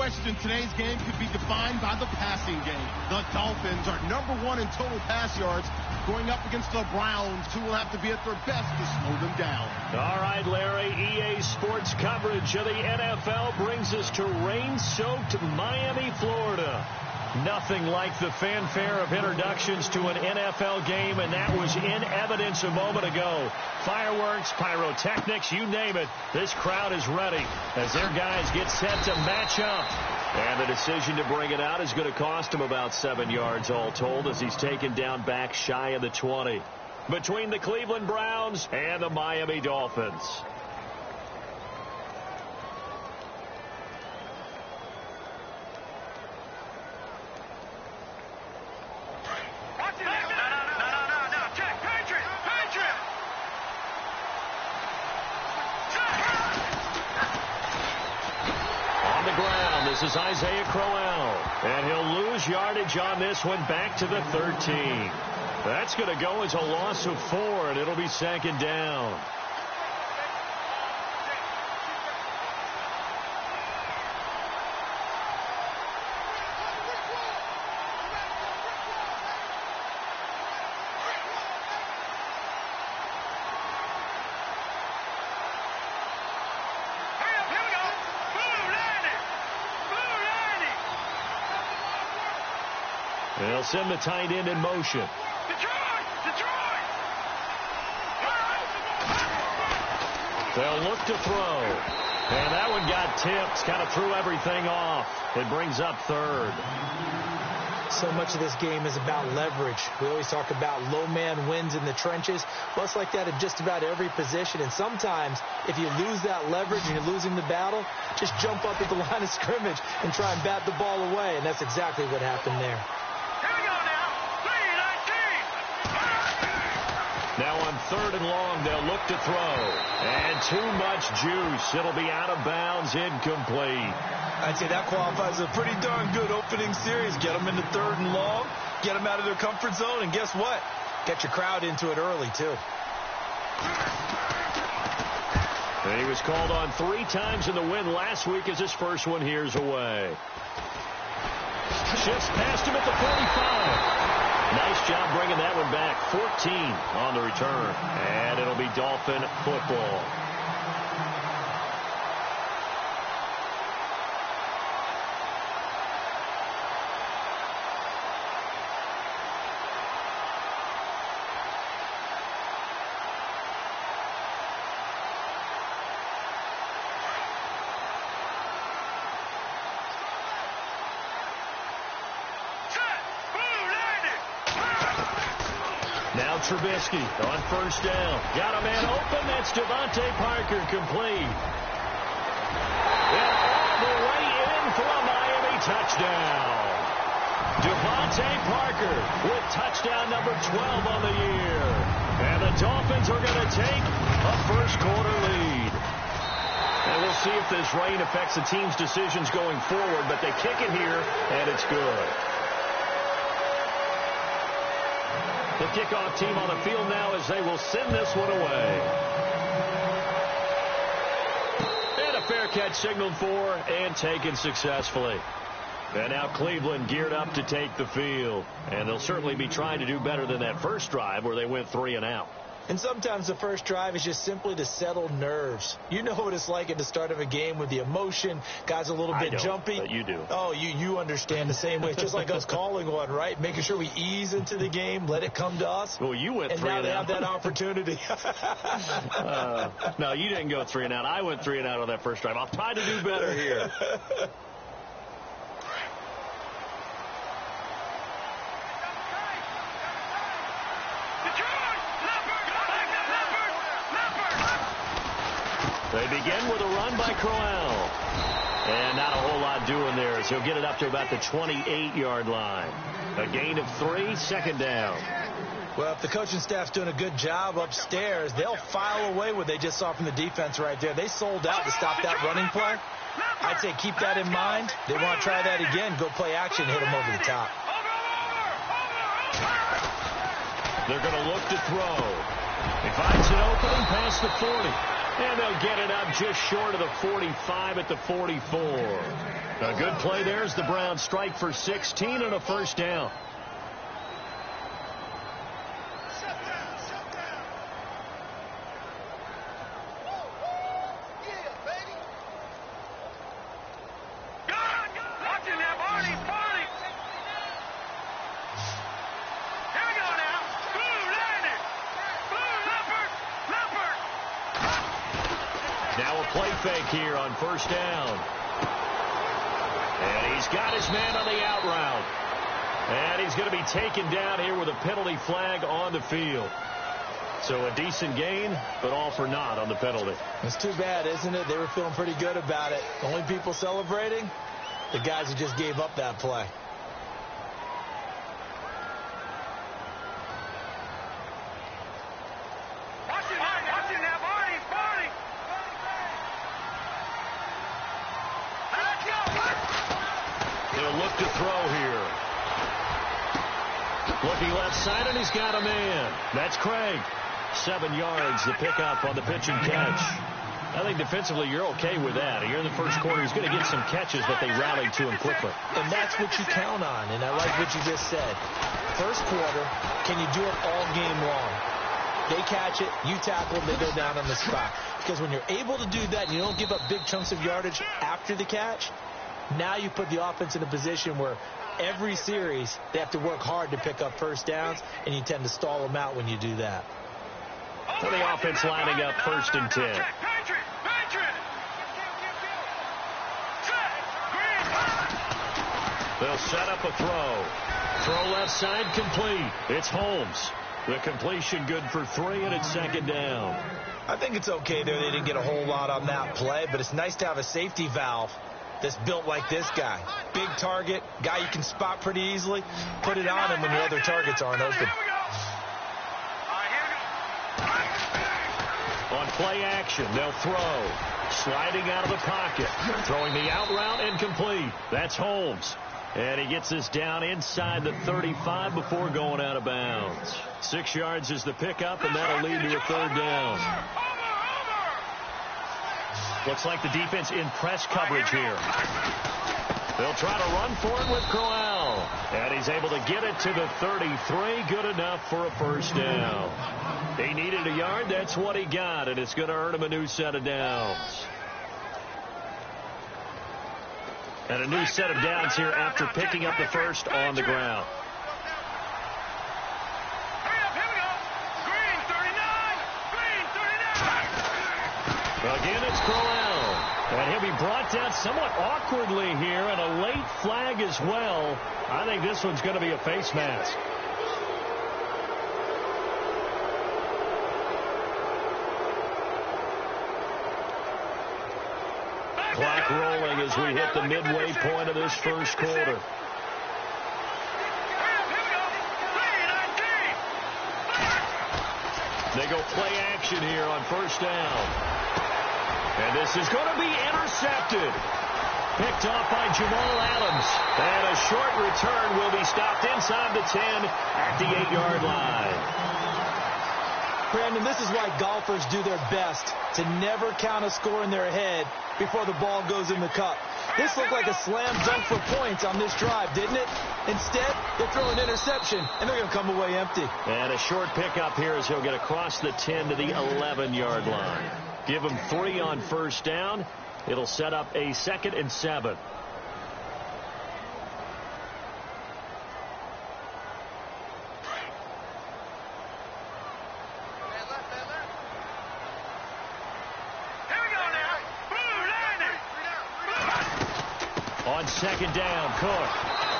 question today's game could be defined by the passing game. The Dolphins are #1 in total pass yards, going up against the Browns, who will have to be at their best to slow them down. All right, Larry, EA Sports coverage of the NFL brings us to rain-soaked Miami, Florida. Nothing like the fanfare of introductions to an NFL game, and that was in evidence a moment ago. Fireworks, pyrotechnics, you name it. This crowd is ready as their guys get set to match up. And the decision to bring it out is going to cost him about 7 yards all told as he's taken down back shy of the 20. Between the Cleveland Browns and the Miami Dolphins. This is Isaiah Crowell, and he'll lose yardage on this one back to the 13. That's going to go as a loss of 4, and it'll be 2nd down. They'll send the tight end in motion. They'll look to throw. And that one got tipped. Kind of threw everything off. It brings up 3rd. So much of this game is about leverage. We always talk about low man wins in the trenches. Well, it's like that in just about every position. And sometimes, if you lose that leverage and you're losing the battle, just jump up at the line of scrimmage and try and bat the ball away. And that's exactly what happened there. Now on 3rd and long, they'll look to throw. And too much juice. It'll be out of bounds, incomplete. I'd say that qualifies a pretty darn good opening series. Get them into 3rd and long, get them out of their comfort zone, and guess what? Get your crowd into it early, too. And he was called on 3 times in the win last week as his first one here's away. Shifts past him at the 45. Nice job bringing that one back. 14 on the return. And it'll be Dolphin football. Now Trubisky on 1st down. Got a man open. That's Devontae Parker complete. And all the way in for a Miami touchdown. Devontae Parker with touchdown number 12 on the year. And the Dolphins are going to take a first-quarter lead. And we'll see if this rain affects the team's decisions going forward, but they kick it here, and it's good. The kickoff team on the field now as they will send this one away. And a fair catch signaled for and taken successfully. And now Cleveland geared up to take the field. And they'll certainly be trying to do better than that first drive where they went 3 and out. And sometimes the first drive is just simply to settle nerves. You know what it's like at the start of a game with the emotion. Guys a little bit jumpy. But you do. Oh, you understand the same way. It's just like us calling one, right? Making sure we ease into the game, let it come to us. Well, you went 3 and out. And now they have that opportunity. No, you didn't go 3 and out. I went 3 and out on that first drive. I'll try to do better here. They begin with a run by Crowell. And not a whole lot doing there as he'll get it up to about the 28-yard line. A gain of 3, 2nd down. Well, if the coaching staff's doing a good job upstairs, they'll file away what they just saw from the defense right there. They sold out to stop that running play. I'd say keep that in mind. They want to try that again. Go play action, hit them over the top. They're going to look to throw. He finds an opening past the 40. And they'll get it up just short of the 45 at the 44. A good play there as the Browns strike for 16 and a first down. Play fake here on first down. And he's got his man on the out route. And he's going to be taken down here with a penalty flag on the field. So a decent gain, but all for naught on the penalty. It's too bad, isn't it? They were feeling pretty good about it. The only people celebrating, the guys who just gave up that play. Look to throw here. Looking left side, and he's got a man. That's Craig. 7 yards, the pickup on the pitch and catch. I think defensively you're okay with that. Here in the first quarter, he's going to get some catches, but they rallied to him quickly. And that's what you count on, and I like what you just said. First quarter, can you do it all game long? They catch it, you tackle them, they go down on the spot. Because when you're able to do that and you don't give up big chunks of yardage after the catch, now you put the offense in a position where every series they have to work hard to pick up first downs, and you tend to stall them out when you do that. For the offense lining up 1st and 10. They'll set up a throw. Throw left side complete. It's Holmes. The completion good for 3, and it's 2nd down. I think it's okay there. They didn't get a whole lot on that play, but it's nice to have a safety valve that's built like this guy. Big target, guy you can spot pretty easily. Put it on him when your other targets aren't open. On play action, they'll throw. Sliding out of the pocket. Throwing the out route incomplete. That's Holmes. And he gets this down inside the 35 before going out of bounds. 6 yards is the pickup, and that'll lead to a 3rd down. Looks like the defense in press coverage here. They'll try to run for it with Crowell. And he's able to get it to the 33. Good enough for a first down. He needed a yard. That's what he got, and it's going to earn him a new set of downs. And a new set of downs here after picking up the first on the ground. Again, it's Crowell. And he'll be brought down somewhat awkwardly here, and a late flag as well. I think this one's going to be a face mask. Clock rolling as we hit the midway point of this first quarter. They go play action here on first down. And this is going to be intercepted. Picked off by Jamal Adams. And a short return will be stopped inside the 10 at the 8-yard line. Brandon, this is why golfers do their best to never count a score in their head before the ball goes in the cup. This looked like a slam dunk for points on this drive, didn't it? Instead, they throw an interception, and they're going to come away empty. And a short pickup here as he'll get across the 10 to the 11-yard line. Give him 3 on first down. It'll set up a 2nd and 7. On 2nd down, Cook.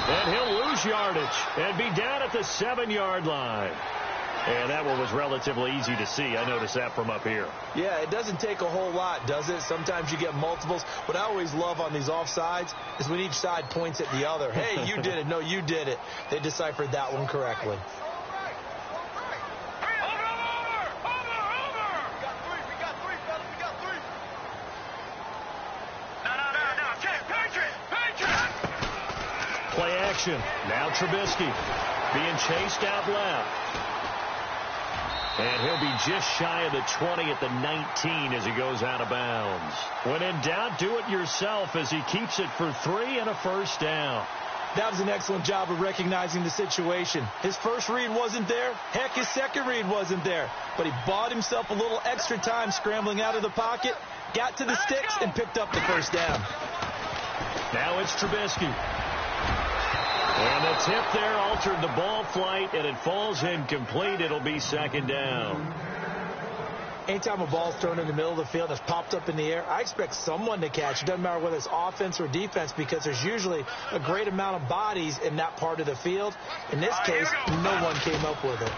And he'll lose yardage and be down at the 7-yard line. And that one was relatively easy to see. I noticed that from up here. Yeah, it doesn't take a whole lot, does it? Sometimes you get multiples. What I always love on these offsides is when each side points at the other. Hey, you did it. No, you did it. They deciphered that one correctly. Play action. Now Trubisky being chased out left. And he'll be just shy of the 20 at the 19 as he goes out of bounds. When in doubt, do it yourself as he keeps it for 3 and a first down. That was an excellent job of recognizing the situation. His first read wasn't there. Heck, his second read wasn't there. But he bought himself a little extra time scrambling out of the pocket, got to the sticks, and picked up the first down. Now it's Trubisky. And the tip there altered the ball flight, and it falls incomplete. It'll be second down. Anytime a ball's thrown in the middle of the field that's popped up in the air, I expect someone to catch. It doesn't matter whether it's offense or defense because there's usually a great amount of bodies in that part of the field. In this case, no one came up with it.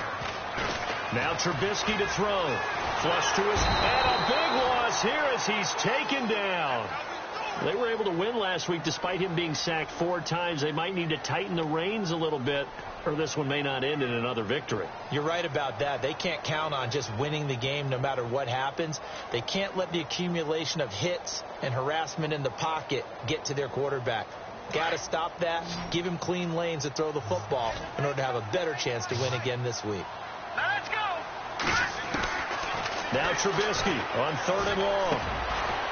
Now Trubisky to throw. Flush to his and a big loss here as he's taken down. They were able to win last week despite him being sacked 4 times. They might need to tighten the reins a little bit, or this one may not end in another victory. You're right about that. They can't count on just winning the game no matter what happens. They can't let the accumulation of hits and harassment in the pocket get to their quarterback. Got to stop that, give him clean lanes to throw the football in order to have a better chance to win again this week. Let's go! Now Trubisky on 3rd and long.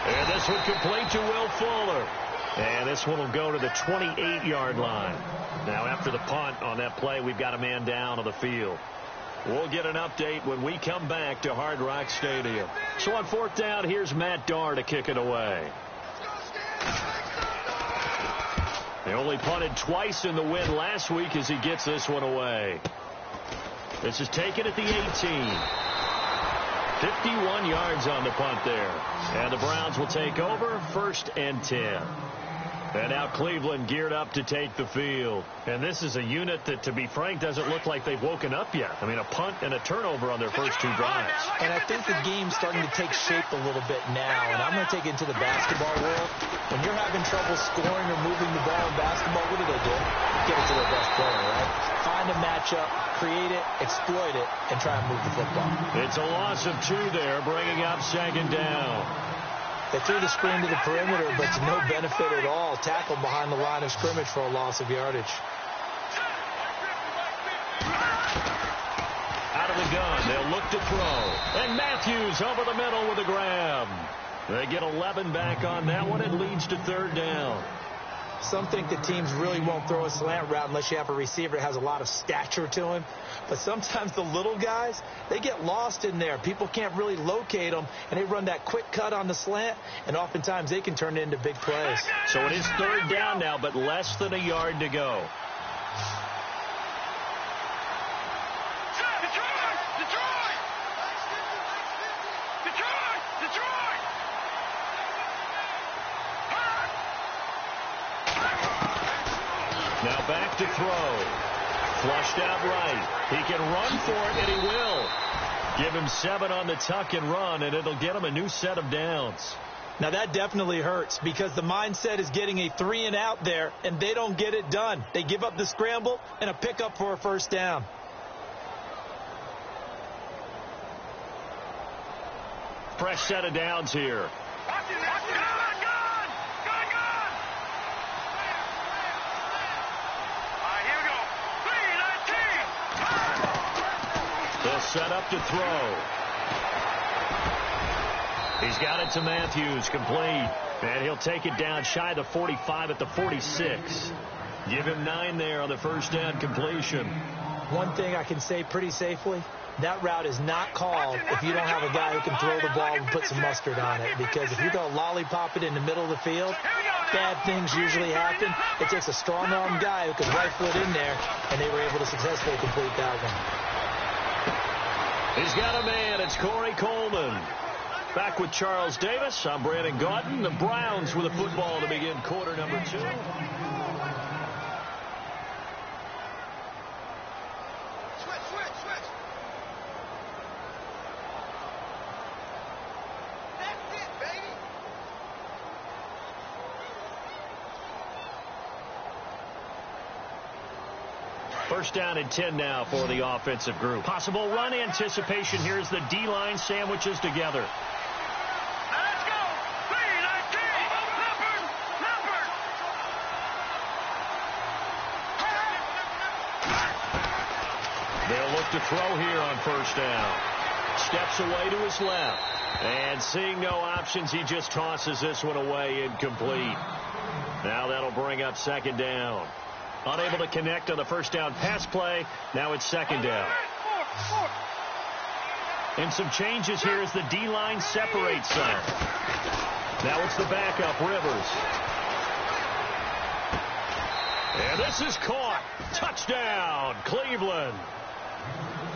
And this one complete to Will Fuller. And this one will go to the 28-yard line. Now after the punt on that play, we've got a man down on the field. We'll get an update when we come back to Hard Rock Stadium. So on 4th down, here's Matt Darr to kick it away. They only punted twice in the win last week as he gets this one away. This is taken at the 18. 51 yards on the punt there. And the Browns will take over 1st and 10. And now Cleveland geared up to take the field. And this is a unit that, to be frank, doesn't look like they've woken up yet. I mean, a punt and a turnover on their first 2 drives. And I think the game's starting to take shape a little bit now. And I'm going to take it into the basketball world. When you're having trouble scoring or moving the ball in basketball, what do? Get it to their best player, right? Find a matchup, create it, exploit it, and try and move the football. It's a loss of 2 there, bringing up 2nd down. They threw the screen to the perimeter, but to no benefit at all. Tackled behind the line of scrimmage for a loss of yardage. Out of the gun, they'll look to throw. And Matthews over the middle with a grab. They get 11 back on that one. It leads to 3rd down. Some think the teams really won't throw a slant route unless you have a receiver that has a lot of stature to him. But sometimes the little guys, they get lost in there. People can't really locate them, and they run that quick cut on the slant, and oftentimes they can turn it into big plays. So it is 3rd down now, but less than a yard to go. Now back to throw. Flushed out right. He can run for it, and he will. Give him 7 on the tuck and run, and it'll get him a new set of downs. Now that definitely hurts because the mindset is getting a 3 and out there, and they don't get it done. They give up the scramble and a pickup for a first down. Fresh set of downs here. They'll set up to throw. He's got it to Matthews, complete. And he'll take it down shy of the 45 at the 46. Give him 9 there on the first down completion. One thing I can say pretty safely, that route is not called if you don't have a guy who can throw the ball and put some mustard on it. Because if you're going to lollipop it in the middle of the field, bad things usually happen. It takes a strong-armed guy who can rifle it in there, and they were able to successfully complete that one. He's got a man. It's Corey Coleman. Back with Charles Davis. I'm Brandon Gaudin. The Browns with a football to begin quarter number 2. First down and 10 now for the offensive group. Possible run anticipation. Here's the D-line sandwiches together. Let's go! They'll look to throw here on first down. Steps away to his left. And seeing no options, he just tosses this one away incomplete. Now that'll bring up second down. Unable to connect on the first down pass play. Now it's second down. And some changes here as the D-line separates some. Now it's the backup, Rivers. And this is caught. Touchdown, Cleveland.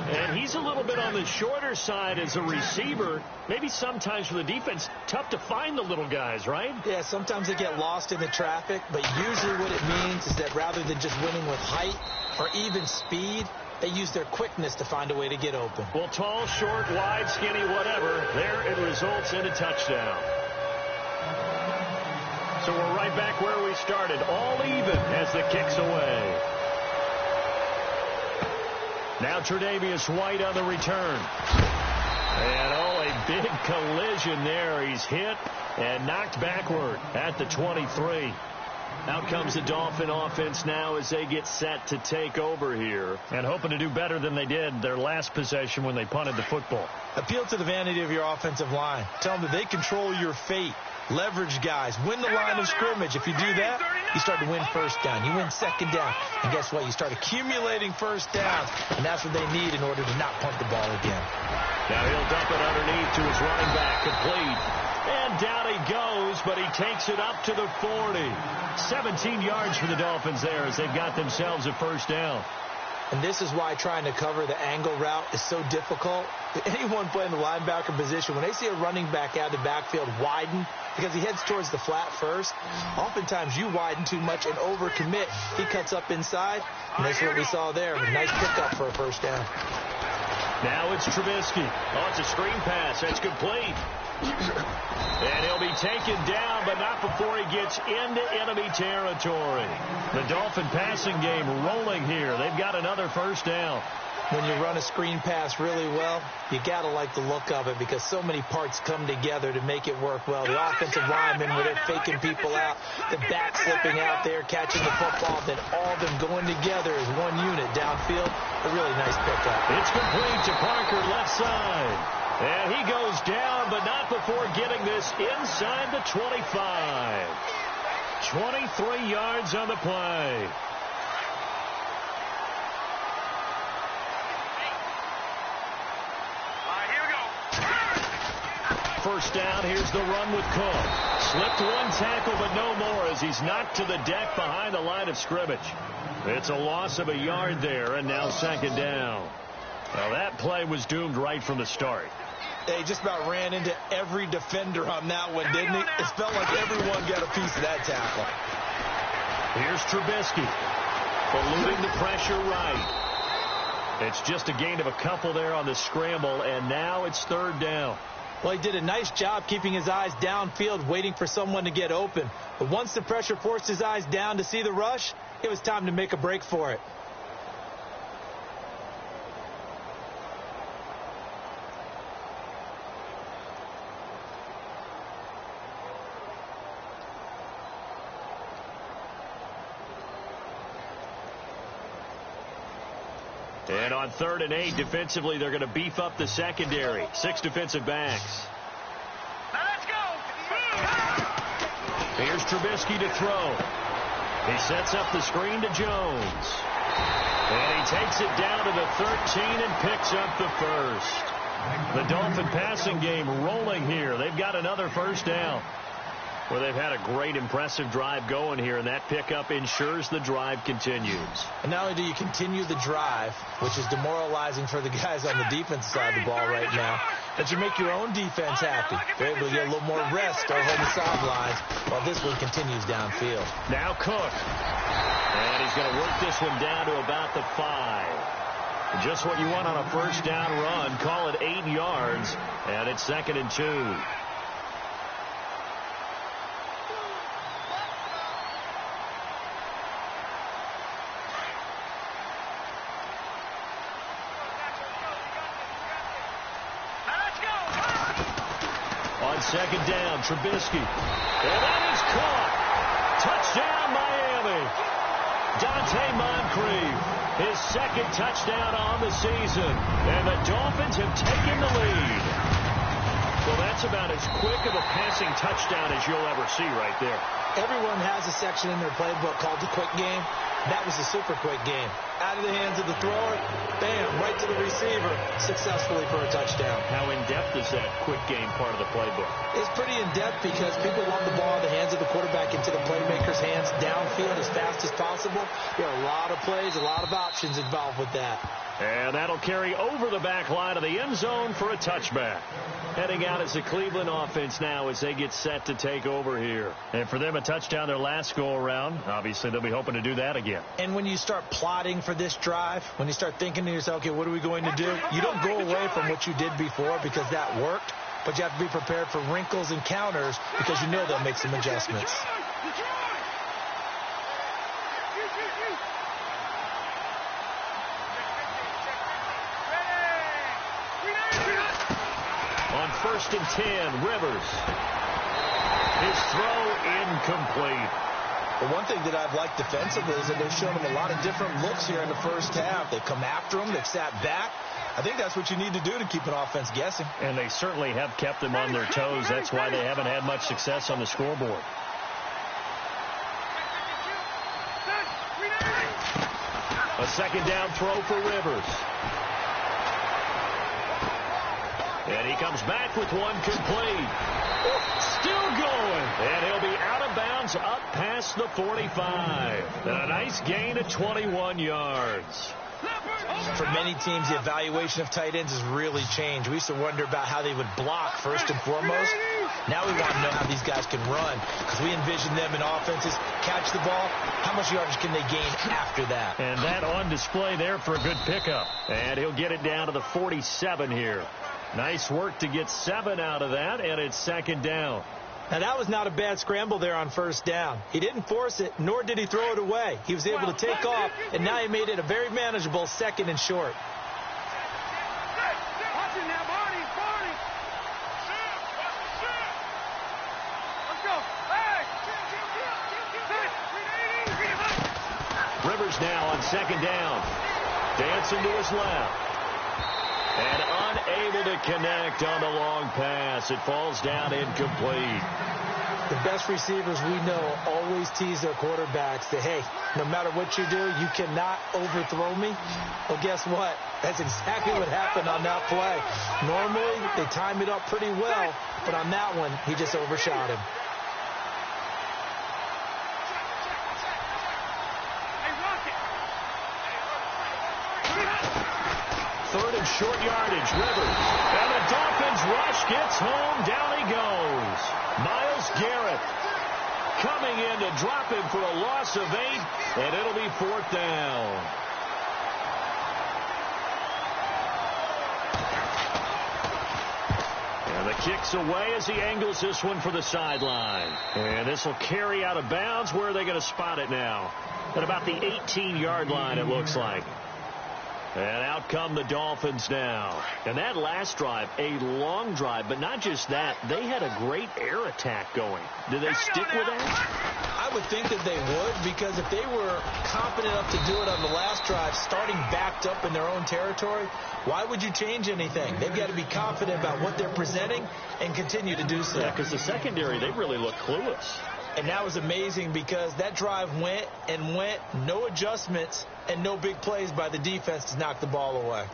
And he's a little bit on the shorter side as a receiver. Maybe sometimes for the defense, tough to find the little guys, right? Yeah, sometimes they get lost in the traffic, but usually what it means is that rather than just winning with height or even speed, they use their quickness to find a way to get open. Well, tall, short, wide, skinny, whatever, there it results in a touchdown. So we're right back where we started, all even as the kick's away. Now Tre'Davious White on the return. And, a big collision there. He's hit and knocked backward at the 23. Out comes the Dolphin offense now as they get set to take over here. And hoping to do better than they did their last possession when they punted the football. Appeal to the vanity of your offensive line. Tell them that they control your fate. Leverage guys. Win the line of scrimmage. If you do that, you start to win first down. You win second down. And guess what? You start accumulating first downs. And that's what they need in order to not punt the ball again. Now he'll dump it underneath to his running back. Complete. And down he goes, but he takes it up to the 40. 17 yards for the Dolphins there as they've got themselves a first down. And this is why trying to cover the angle route is so difficult. Anyone playing the linebacker position, when they see a running back out of the backfield widen, because he heads towards the flat first, oftentimes you widen too much and overcommit. He cuts up inside, and that's what we saw there. A nice pickup for a first down. Now it's Trubisky. Oh, it's a screen pass. That's complete. And he'll be taken down, but not before he gets into enemy territory. The Dolphin passing game rolling here. They've got another first down. When you run a screen pass really well, you got to like the look of it because so many parts come together to make it work well. The offensive linemen, where they're faking people out, the back slipping out there, catching the football, then all of them going together as one unit downfield. A really nice pickup. It's complete to Parker, left side. And he goes down, but not before getting this inside the 25. 23 yards on the play. First down, here's the run with Cook. Slipped one tackle, but no more as he's knocked to the deck behind the line of scrimmage. It's a loss of a yard there, and now second down. Well, that play was doomed right from the start. They just about ran into every defender on that one, didn't he? It felt like everyone got a piece of that tackle. Here's Trubisky, eluding the pressure right. It's just a gain of a couple there on the scramble, and now it's third down. Well, he did a nice job keeping his eyes downfield, waiting for someone to get open. But once the pressure forced his eyes down to see the rush, it was time to make a break for it. And on 3rd and 8, defensively, they're going to beef up the secondary. 6 defensive backs. Let's go. Here's Trubisky to throw. He sets up the screen to Jones. And he takes it down to the 13 and picks up the first. The Dolphin passing game rolling here. They've got another first down. Well, they've had a great, impressive drive going here, and that pickup ensures the drive continues. And not only do you continue the drive, which is demoralizing for the guys on the defensive side of the ball right now, but you make your own defense happy. They're able to get a little more rest over on the sidelines while this one continues downfield. Now Cook. And he's going to work this one down to about the 5. Just what you want on a first down run. Call it 8 yards, and it's 2nd and 2. On 2nd down, Trubisky. And that is caught. Touchdown, Miami. Dante Moncrief. His second touchdown on the season. And the Dolphins have taken the lead. Well, that's about as quick of a passing touchdown as you'll ever see right there. Everyone has a section in their playbook called the quick game. That was a super quick game. Out of the hands of the thrower, bam, right to the receiver, successfully for a touchdown. How in-depth is that quick game part of the playbook? It's pretty in-depth because people want the ball in the hands of the quarterback into the playmaker's hands downfield as fast as possible. There are a lot of plays, a lot of options involved with that. And that'll carry over the back line of the end zone for a touchback. Heading out is the Cleveland offense now as they get set to take over here. And for them, a touchdown their last go-around. Obviously, they'll be hoping to do that again. And when you start plotting for this drive, when you start thinking to yourself, okay, what are we going to do? You don't go away from what you did before because that worked, but you have to be prepared for wrinkles and counters because you know they'll make some adjustments. On 1st and 10, Rivers. His throw incomplete. Well, one thing that I've liked defensively is that they've shown him a lot of different looks here in the first half. They've come after him. They've sat back. I think that's what you need to do to keep an offense guessing. And they certainly have kept them on their toes. That's why they haven't had much success on the scoreboard. A second down throw for Rivers. And he comes back with one complete. Still going. And he'll be out of bounds up past the 45. And a nice gain of 21 yards. For many teams, the evaluation of tight ends has really changed. We used to wonder about how they would block first and foremost. Now we want to know how these guys can run because we envision them in offenses catch the ball. How much yardage can they gain after that? And that on display there for a good pickup. And he'll get it down to the 47 here. Nice work to get 7 out of that, and it's second down. Now, that was not a bad scramble there on first down. He didn't force it, nor did he throw it away. He was able to take off, and now he made it a very manageable second and short. Rivers now on second down. Dancing to his left. And unable to connect on the long pass. It falls down incomplete. The best receivers we know always tease their quarterbacks that, hey, no matter what you do, you cannot overthrow me. Well, guess what? That's exactly what happened on that play. Normally, they time it up pretty well, but on that one, he just overshot him. Third and short yardage, Rivers. And the Dolphins rush, gets home, down he goes. Myles Garrett coming in to drop him for a loss of 8, and it'll be 4th down. And the kick's away as he angles this one for the sideline. And this will carry out of bounds. Where are they going to spot it now? At about the 18-yard line, it looks like. And out come the Dolphins now. And that last drive, a long drive, but not just that. They had a great air attack going. Do they stick with that? I would think that they would, because if they were confident enough to do it on the last drive, starting backed up in their own territory, why would you change anything? They've got to be confident about what they're presenting and continue to do so. Yeah, because the secondary, they really look clueless. And that was amazing because that drive went and went, no adjustments, and no big plays by the defense to knock the ball away.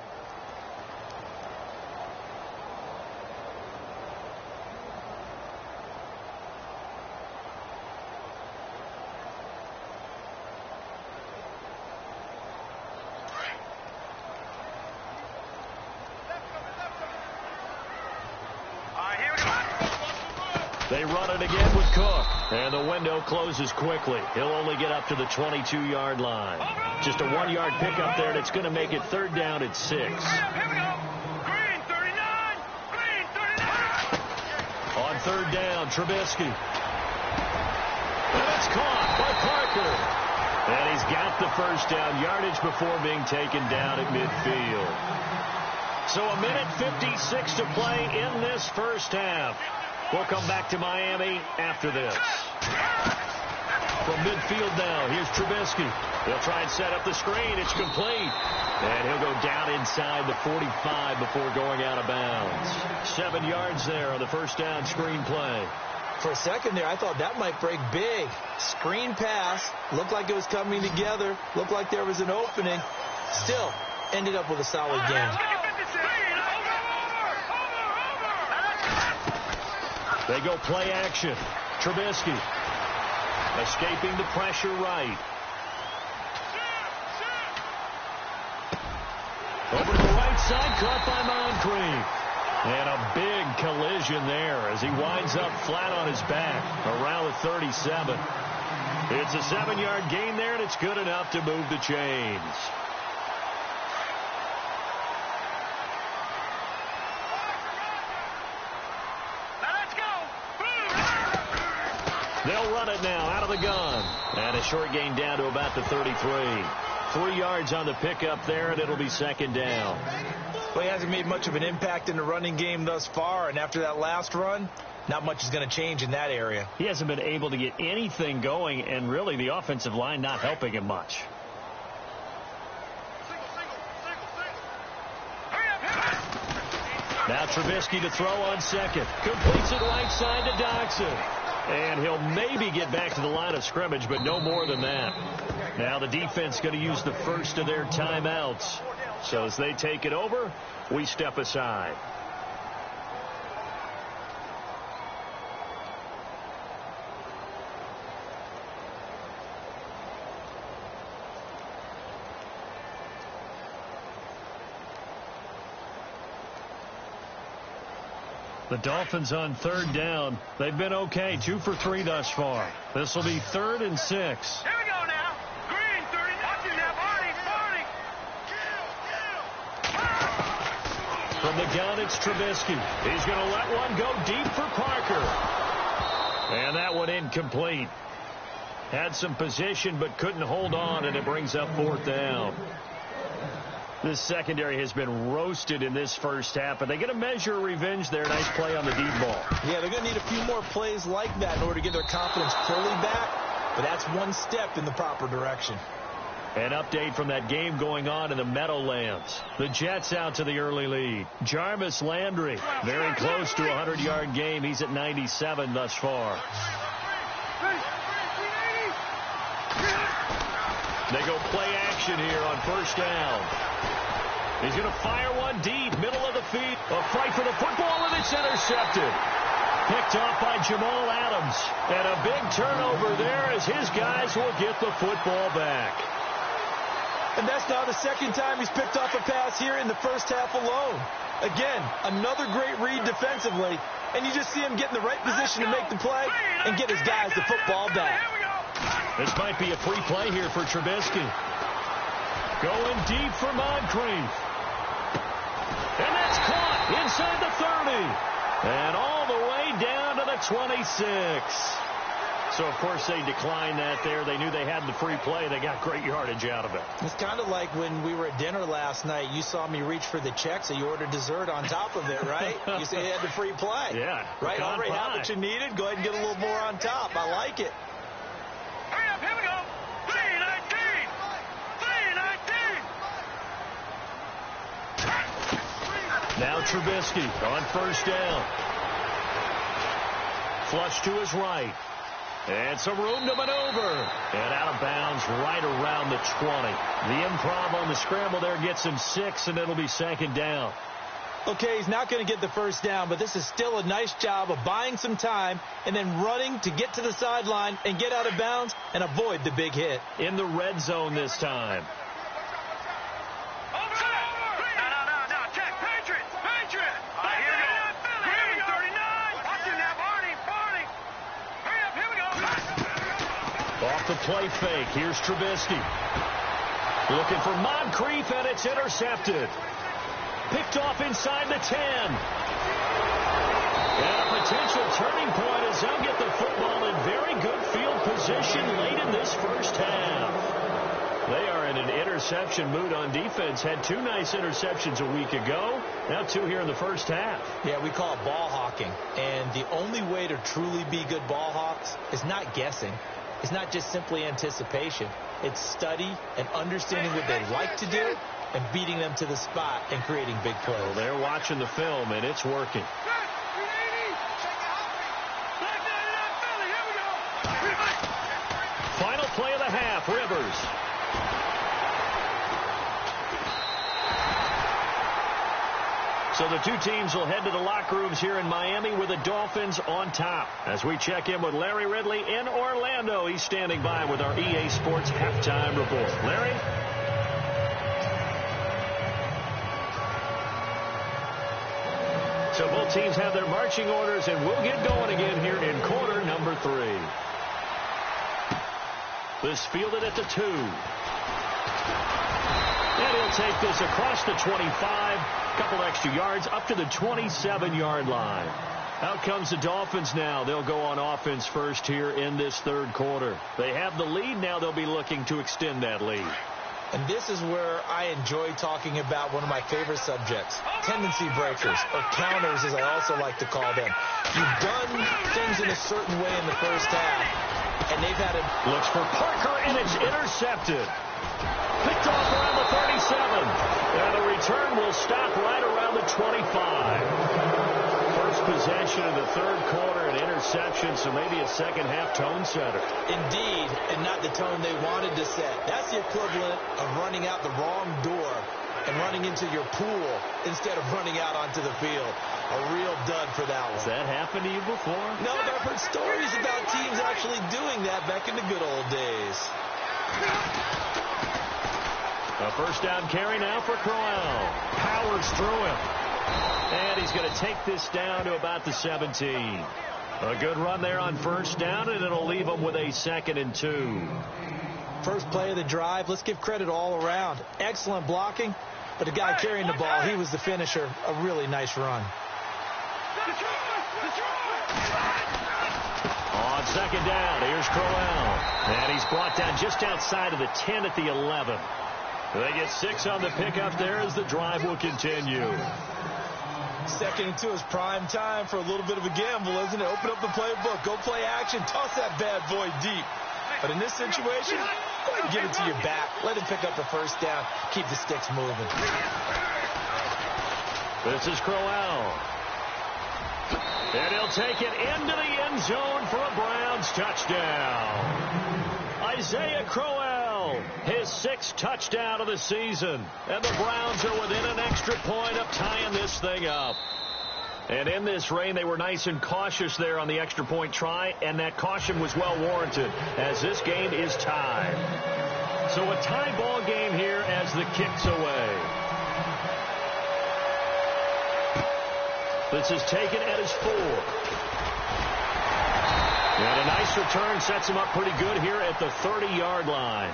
They run it again with Cook. And the window closes quickly. He'll only get up to the 22-yard line. Just a 1-yard pickup there, and it's going to make it 3rd down at 6. Here we go. Green 39. Green 39. On 3rd down, Trubisky. And it's caught by Parker. And he's got the first down yardage before being taken down at midfield. So a minute 56 to play in this first half. We'll come back to Miami after this. From midfield now, here's Trubisky. He'll try and set up the screen. It's complete. And he'll go down inside the 45 before going out of bounds. 7 yards there on the first down screen play. For a second there, I thought that might break big. Screen pass. Looked like it was coming together. Looked like there was an opening. Still, ended up with a solid game. They go play action. Trubisky escaping the pressure right. Over to the right side, caught by Moncrief. And a big collision there as he winds up flat on his back around the 37. It's a 7-yard gain there, and it's good enough to move the chains. They'll run it now out of the gun. And a short gain down to about the 33. 3 yards on the pickup there, and it'll be second down. Well, he hasn't made much of an impact in the running game thus far, and after that last run, not much is going to change in that area. He hasn't been able to get anything going, and really the offensive line not helping him much. Now Trubisky to throw on second. Completes it right side to Dustin. And he'll maybe get back to the line of scrimmage, but no more than that. Now the defense going to use the first of their timeouts. So as they take it over, we step aside. The Dolphins on third down. They've been okay, 2 for 3 thus far. This will be 3rd and 6. Here we go now. Green, 30. Watching that. Barney. From the gun, it's Trubisky. He's going to let one go deep for Parker. And that one incomplete. Had some position, but couldn't hold on, and it brings up 4th down. This secondary has been roasted in this first half, but they get a measure of revenge there. Nice play on the deep ball. Yeah, they're going to need a few more plays like that in order to get their confidence fully back, but that's one step in the proper direction. An update from that game going on in the Meadowlands. The Jets out to the early lead. Jarvis Landry, very close to a 100-yard game. He's at 97 thus far. They go play action here on first down. He's going to fire one deep, middle of the field. A fight for the football, and it's intercepted. Picked off by Jamal Adams. And a big turnover there as his guys will get the football back. And that's now the second time he's picked off a pass here in the first half alone. Again, another great read defensively. And you just see him get in the right position to make the play and get his guys the football back. This might be a free play here for Trubisky. Going deep for Moncrief. And that's caught inside the 30. And all the way down to the 26. So, of course, they declined that there. They knew they had the free play. They got great yardage out of it. It's kind of like when we were at dinner last night. You saw me reach for the check, so you ordered dessert on top of it, right? You said you had the free play. Yeah. Right? Already have what you needed. Go ahead and get a little more on top. I like it. Hurry up, here we go. 319. 319. Now Trubisky on first down. Flush to his right. And some room to maneuver. And out of bounds right around the 20. The improv on the scramble there gets him 6, and it'll be second down. Okay, he's not going to get the first down, but this is still a nice job of buying some time and then running to get to the sideline and get out of bounds and avoid the big hit. In the red zone this time. Off the play fake. Here's Trubisky. Looking for Moncrief, and it's intercepted. Picked off inside the 10. And a potential turning point as they'll get the football in very good field position late in this first half. They are in an interception mood on defense. Had 2 nice interceptions a week ago. Now 2 here in the first half. Yeah, we call it ball hawking. And the only way to truly be good ball hawks is not guessing. is not just simply anticipation. It's study and understanding what they like to do and beating them to the spot and creating big plays. Well, they're watching the film, and it's working. Final play of the half, Rivers. So the two teams will head to the locker rooms here in Miami with the Dolphins on top. As we check in with Larry Ridley in Orlando, he's standing by with our EA Sports halftime report. Larry? So both teams have their marching orders, and we'll get going again here in quarter number 3. This fielded at the 2. And he'll take this across the 25, couple extra yards, up to the 27-yard line. Out comes the Dolphins now. They'll go on offense first here in this third quarter. They have the lead. Now they'll be looking to extend that lead. And this is where I enjoy talking about one of my favorite subjects, tendency breakers, or counters as I also like to call them. You've done things in a certain way in the first half, and they've had a... Looks for Parker, and it's intercepted. Picked off around the 37. And the return will stop right around the 25. First possession of the third quarter, an interception, so maybe a second-half tone setter. Indeed, and not the tone they wanted to set. That's the equivalent of running out the wrong door and running into your pool instead of running out onto the field. A real dud for that one. Has that happened to you before? No, but I've heard stories about teams actually doing that back in the good old days. A first down carry now for Crowell. Powers through him. And he's going to take this down to about the 17. A good run there on first down, and it'll leave him with a 2nd and 2. First play of the drive. Let's give credit all around. Excellent blocking, but the guy carrying the ball, he was the finisher. A really nice run. On second down, here's Crowell. And he's brought down just outside of the 10 at the 11. They get 6 on the pickup there as the drive will continue. 2nd and 2 is prime time for a little bit of a gamble, isn't it? Open up the playbook. Go play action. Toss that bad boy deep. But in this situation, go ahead and give it to your back. Let him pick up a first down. Keep the sticks moving. This is Crowell. And he'll take it into the end zone for a Browns touchdown. Isaiah Crowell, his 6th touchdown of the season. And the Browns are within an extra point of tying this thing up. And in this rain, they were nice and cautious there on the extra point try, and that caution was well warranted as this game is tied. So a tie ball game here as the kick's away. This is taken at his 4. And a nice return sets him up pretty good here at the 30-yard line.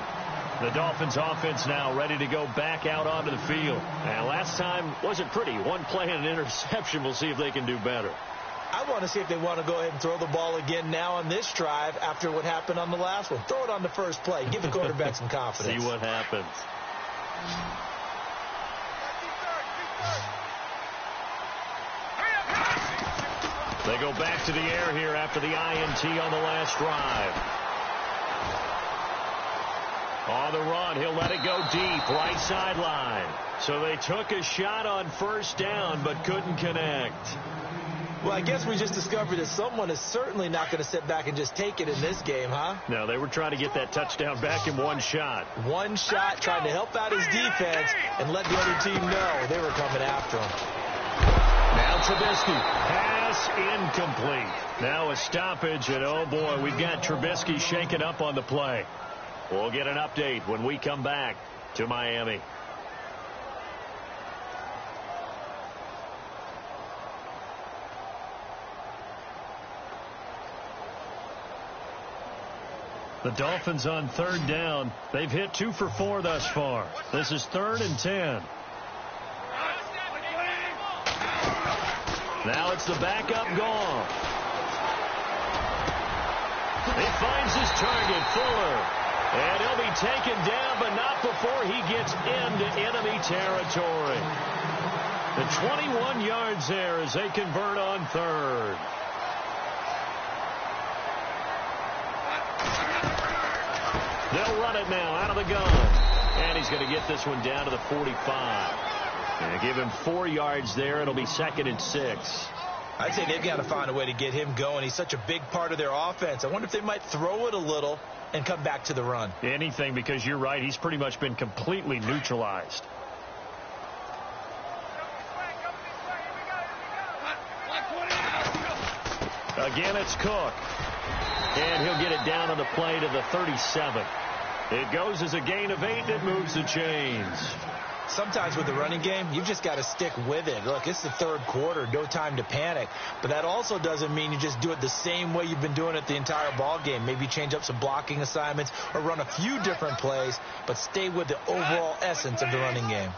The Dolphins offense now ready to go back out onto the field. And last time wasn't pretty. One play and an interception. We'll see if they can do better. I want to see if they want to go ahead and throw the ball again now on this drive after what happened on the last one. Throw it on the first play. Give the quarterback some confidence. See what happens. They go back to the air here after the INT on the last drive. On the run, he'll let it go deep, right sideline. So they took a shot on first down, but couldn't connect. Well, I guess we just discovered that someone is certainly not going to sit back and just take it in this game, huh? No, they were trying to get that touchdown back in one shot. One shot, trying to help out his defense and let the other team know they were coming after him. Now Trubisky, pass incomplete. Now a stoppage, and oh boy, we've got Trubisky shaken up on the play. We'll get an update when we come back to Miami. The Dolphins on third down. They've hit 2 for 4 thus far. This is 3rd and 10. Now it's the backup gone. He finds his target, Fuller. And he'll be taken down, but not before he gets into enemy territory. The 21 yards there as they convert on 3rd. run it now out of the gun. And he's going to get this one down to the 45. And give him 4 yards there. It'll be 2nd and 6. I'd say they've got to find a way to get him going. He's such a big part of their offense. I wonder if they might throw it a little and come back to the run. Anything, because you're right. He's pretty much been completely neutralized. Again, it's Cook. And he'll get it down on the play to the 37. It goes as a gain of 8. It moves the chains. Sometimes with the running game, you've just got to stick with it. Look, it's the 3rd quarter, no time to panic. But that also doesn't mean you just do it the same way you've been doing it the entire ball game. Maybe change up some blocking assignments or run a few different plays, but stay with the overall essence of the running game.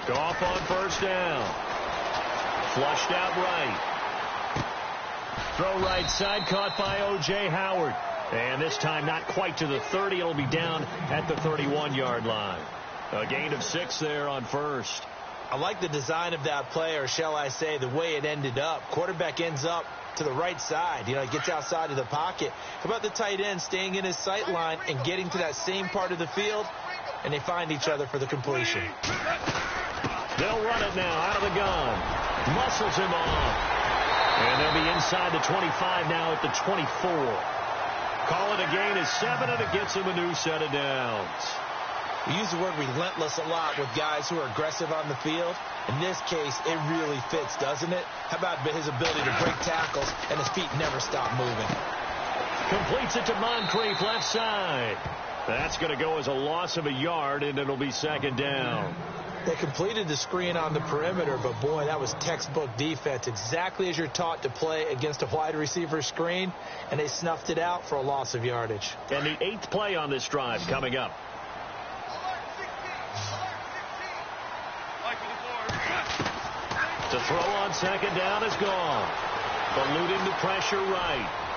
Goff on 1st down. Flushed out right. Throw right side, caught by O.J. Howard. And this time not quite to the 30. It'll be down at the 31-yard line. A gain of 6 there on 1st. I like the design of that play, or shall I say the way it ended up. Quarterback ends up to the right side. You know, he gets outside of the pocket. How about the tight end staying in his sight line and getting to that same part of the field, and they find each other for the completion. They'll run it now out of the gun. Muscles him off. And they'll be inside the 25 now at the 24. Call it a gain of 7, and it gets him a new set of downs. We use the word relentless a lot with guys who are aggressive on the field. In this case, it really fits, doesn't it? How about his ability to break tackles and his feet never stop moving? Completes it to Moncrief left side. That's going to go as a loss of a yard, and it'll be 2nd down. They completed the screen on the perimeter, but boy, that was textbook defense. Exactly as you're taught to play against a wide receiver screen, and they snuffed it out for a loss of yardage. And the 8th play on this drive coming up. To throw on 2nd down is gone. Eluding the pressure right.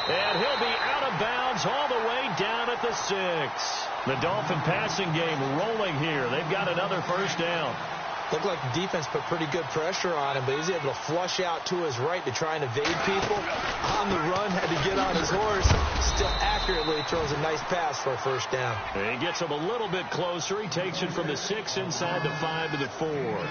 And he'll be out of bounds all the way down at the 6. The Dolphin passing game rolling here. They've got another 1st down. Looked like the defense put pretty good pressure on him, but he was able to flush out to his right to try and evade people. On the run, had to get on his horse. Still accurately throws a nice pass for a 1st down. And he gets him a little bit closer. He takes it from the 6 inside the 5 to the 4.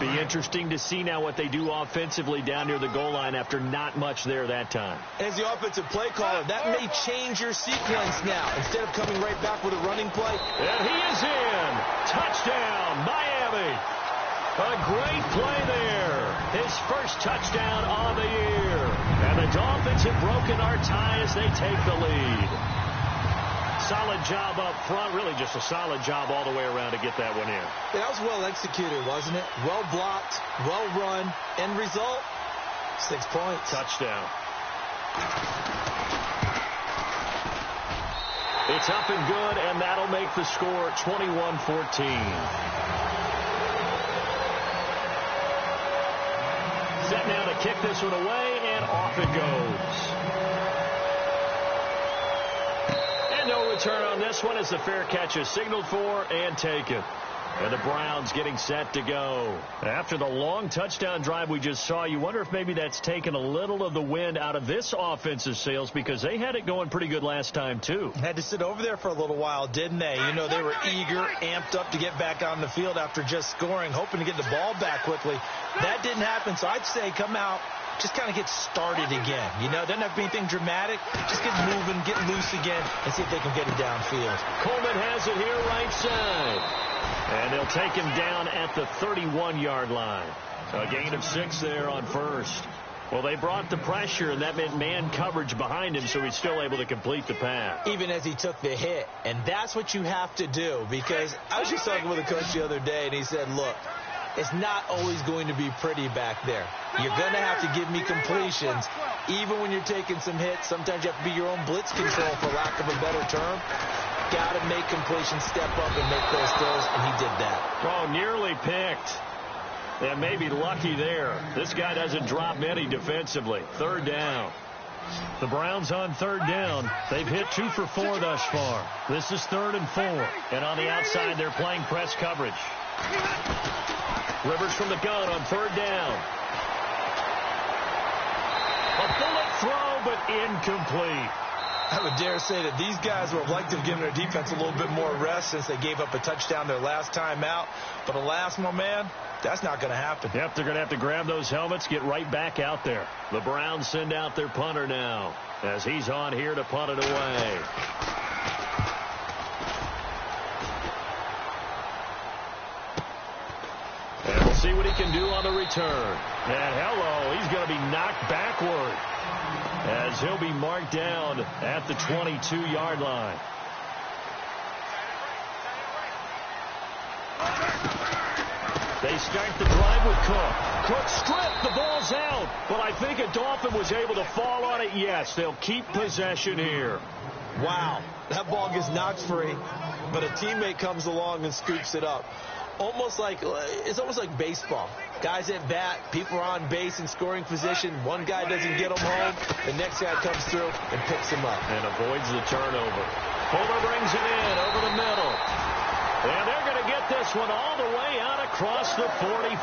Be interesting to see now what they do offensively down near the goal line after not much there that time. As the offensive play caller, that may change your sequence now. Instead of coming right back with a running play. And he is in. Touchdown, Miami. A great play there. His 1st touchdown of the year. And the Dolphins have broken our tie as they take the lead. Solid job up front. Really just a solid job all the way around to get that one in. Yeah, that was well executed, wasn't it? Well blocked, well run. End result, 6 points. Touchdown. It's up and good, and that'll make the score 21-14. Set now to kick this one away, and off it goes. And no return on this one as the fair catch is signaled for and taken. And the Browns getting set to go. After the long touchdown drive we just saw, you wonder if maybe that's taken a little of the wind out of this offensive sails, because they had it going pretty good last time, too. Had to sit over there for a little while, didn't they? You know, they were eager, amped up to get back on the field after just scoring, hoping to get the ball back quickly. That didn't happen, so I'd say come out, just kind of get started again. You know, doesn't have to be anything dramatic. Just get moving, get loose again, and see if they can get it downfield. Coleman has it here right side. And they'll take him down at the 31-yard line. A gain of 6 there on 1st. Well, they brought the pressure, and that meant man coverage behind him, so he's still able to complete the pass. Even as he took the hit. And that's what you have to do, because I was just talking with a coach the other day, and he said, look, it's not always going to be pretty back there. You're going to have to give me completions. Even when you're taking some hits, sometimes you have to be your own blitz control, for lack of a better term. Got to make completions, step up and make those throws, and he did that. Oh, nearly picked. And maybe lucky there. This guy doesn't drop many defensively. 3rd down. The Browns on 3rd down. They've hit 2 for 4 thus far. This is 3rd and 4. And on the outside, they're playing press coverage. Rivers from the gun on 3rd down. incomplete. I would dare say that these guys would have liked to have given their defense a little bit more rest since they gave up a touchdown their last time out. But alas, my man, that's not going to happen. Yep, they're going to have to grab those helmets, get right back out there. The Browns send out their punter now as he's on here to punt it away. And we'll see what he can do on the return. And hello, he's going to be knocked backward as he'll be marked down at the 22-yard line. They start the drive with Cook. Cook stripped. The ball's out. But I think a Dolphin was able to fall on it. Yes, they'll keep possession here. Wow. That ball gets knocked free, but a teammate comes along and scoops it up. It's almost like baseball. Guys at bat, people are on base in scoring position. One guy doesn't get them home. The next guy comes through and picks him up. And avoids the turnover. Fuller brings it in over the middle. And they're going to get this one all the way out across the 45.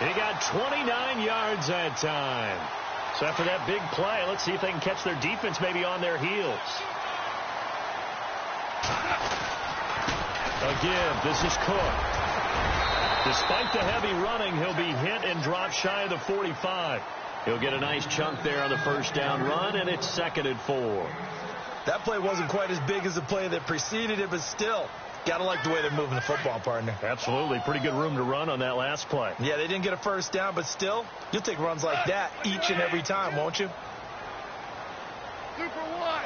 He got 29 yards that time. So after that big play, let's see if they can catch their defense maybe on their heels. Again, this is Cook. Despite the heavy running, he'll be hit and dropped shy of the 45. He'll get a nice chunk there on the first down run, and it's 2nd and 4. That play wasn't quite as big as the play that preceded it, but still, got to like the way they're moving the football, partner. Absolutely. Pretty good room to run on that last play. Yeah, they didn't get a first down, but still, you'll take runs like that each and every time, won't you? Super one.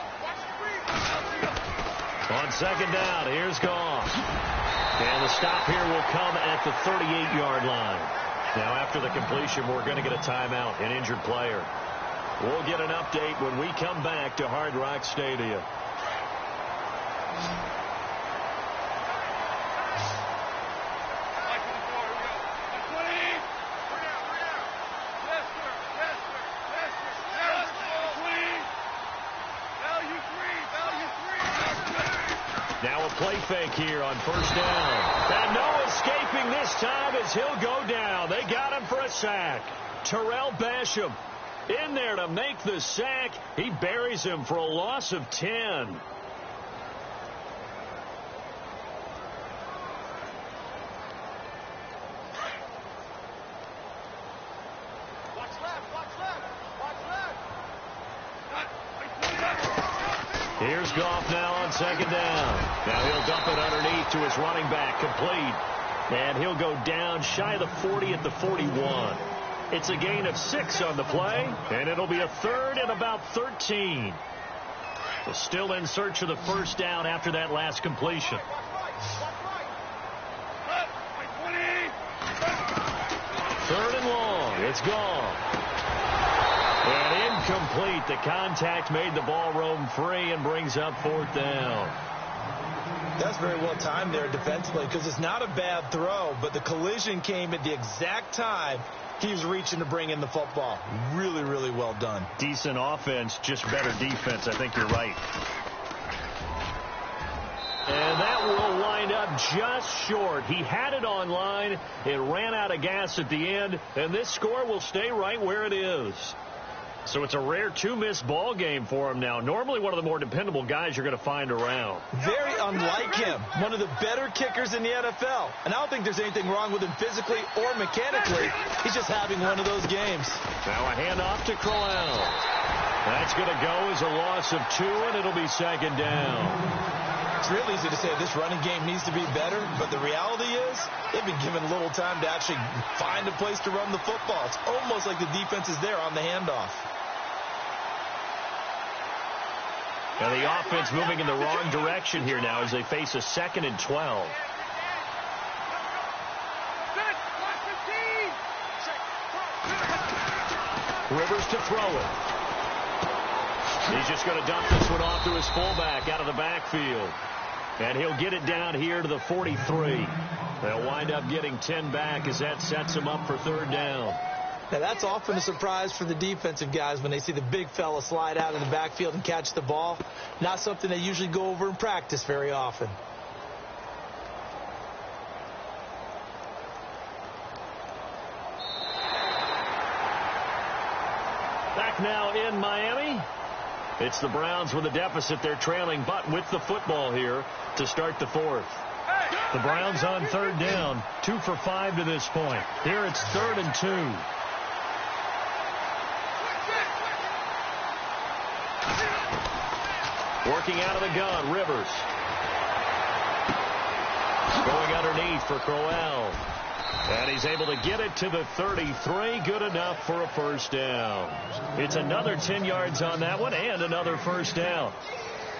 On 2nd down, here's Goff. And the stop here will come at the 38-yard line. Now, after the completion, we're going to get a timeout, an injured player. We'll get an update when we come back to Hard Rock Stadium. Now a play fake here on first down. And no escaping this time as he'll go down. They got him for a sack. Terrell Basham in there to make the sack. He buries him for a loss of 10. Here's Goff now on 2nd down. Now he'll dump it underneath to his running back, complete. And he'll go down shy of the 40 at the 41. It's a gain of 6 on the play, and it'll be a 3rd and about 13. We're still in search of the first down after that last completion. 3rd and long. It's gone. And incomplete. The contact made the ball roam free and brings up 4th down. That's very well timed there defensively because it's not a bad throw, but the collision came at the exact time he was reaching to bring in the football. Really, really well done. Decent offense, just better defense. I think you're right. And that will wind up just short. He had it on line. It ran out of gas at the end, and this score will stay right where it is. So it's a rare 2-miss ball game for him now. Normally one of the more dependable guys you're going to find around. Very unlike him. One of the better kickers in the NFL. And I don't think there's anything wrong with him physically or mechanically. He's just having one of those games. Now a handoff to Crowell. That's going to go as a loss of 2, and it'll be 2nd down. It's real easy to say this running game needs to be better, but the reality is they've been given little time to actually find a place to run the football. It's almost like the defense is there on the handoff. And the offense moving in the wrong direction here now as they face a 2nd and 12. Rivers to throw it. He's just going to dump this one off to his fullback out of the backfield. And he'll get it down here to the 43. They'll wind up getting 10 back as that sets him up for 3rd down. Now, that's often a surprise for the defensive guys when they see the big fella slide out in the backfield and catch the ball. Not something they usually go over in practice very often. Back now in Miami. It's the Browns with a deficit. They're trailing, but with the football here to start the fourth. The Browns on third down, 2 for 5 to this point. Here it's 3rd and 2. Working out of the gun, Rivers. Going underneath for Crowell. And he's able to get it to the 33. Good enough for a first down. It's another 10 yards on that one and another first down.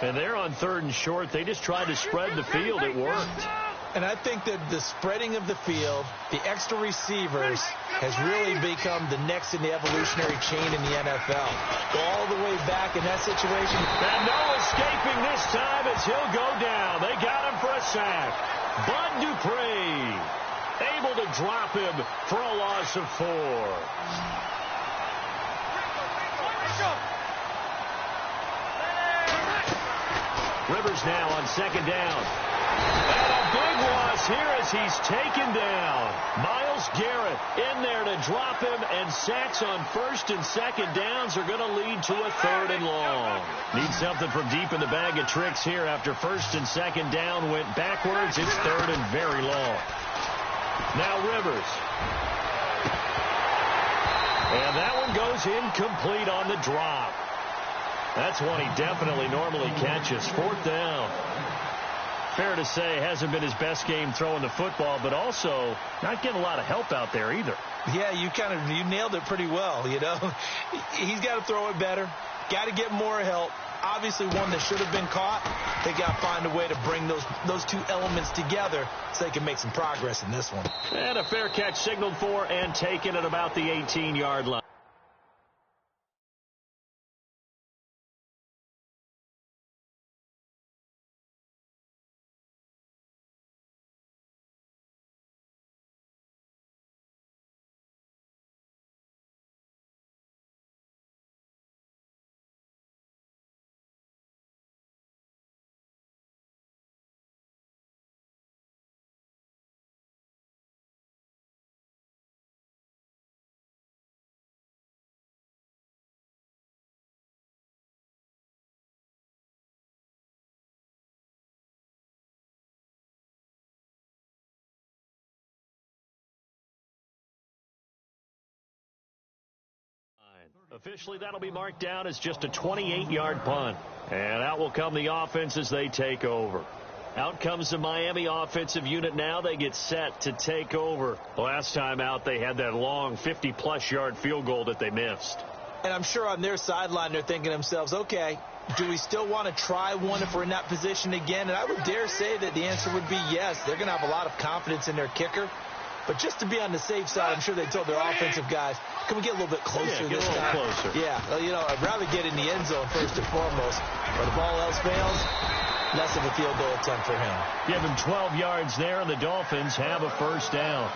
And they're on 3rd and short. They just tried to spread the field. It worked. And I think that the spreading of the field, the extra receivers, has really become the next in the evolutionary chain in the NFL. Go all the way back in that situation. And no escaping this time as he'll go down. They got him for a sack. Bud Dupree able to drop him for a loss of 4. Rivers now on 2nd down. And a big loss here as he's taken down. Myles Garrett in there to drop him, and sacks on 1st and 2nd downs are going to lead to a 3rd and long. Need something from deep in the bag of tricks here after 1st and 2nd down went backwards. It's 3rd and very long. Now Rivers. And that one goes incomplete on the drop. That's one he definitely normally catches. 4th down. Fair to say, hasn't been his best game throwing the football, but also not getting a lot of help out there either. Yeah, you nailed it pretty well, you know. He's got to throw it better. Got to get more help. Obviously one that should have been caught. They got to find a way to bring those two elements together so they can make some progress in this one. And a fair catch signaled for and taken at about the 18-yard line. Officially, that'll be marked down as just a 28-yard punt. And out will come the offense as they take over. Out comes the Miami offensive unit now. They get set to take over. Last time out, they had that long 50-plus yard field goal that they missed. And I'm sure on their sideline, they're thinking to themselves, okay, do we still want to try one if we're in that position again? And I would dare say that the answer would be yes. They're going to have a lot of confidence in their kicker. But just to be on the safe side, I'm sure they told their offensive guys, can we get a little bit closer this time? Closer. Yeah, well, you know, I'd rather get in the end zone first and foremost. But if all else fails, less of a field goal attempt for him. Give him 12 yards there, and the Dolphins have a first down.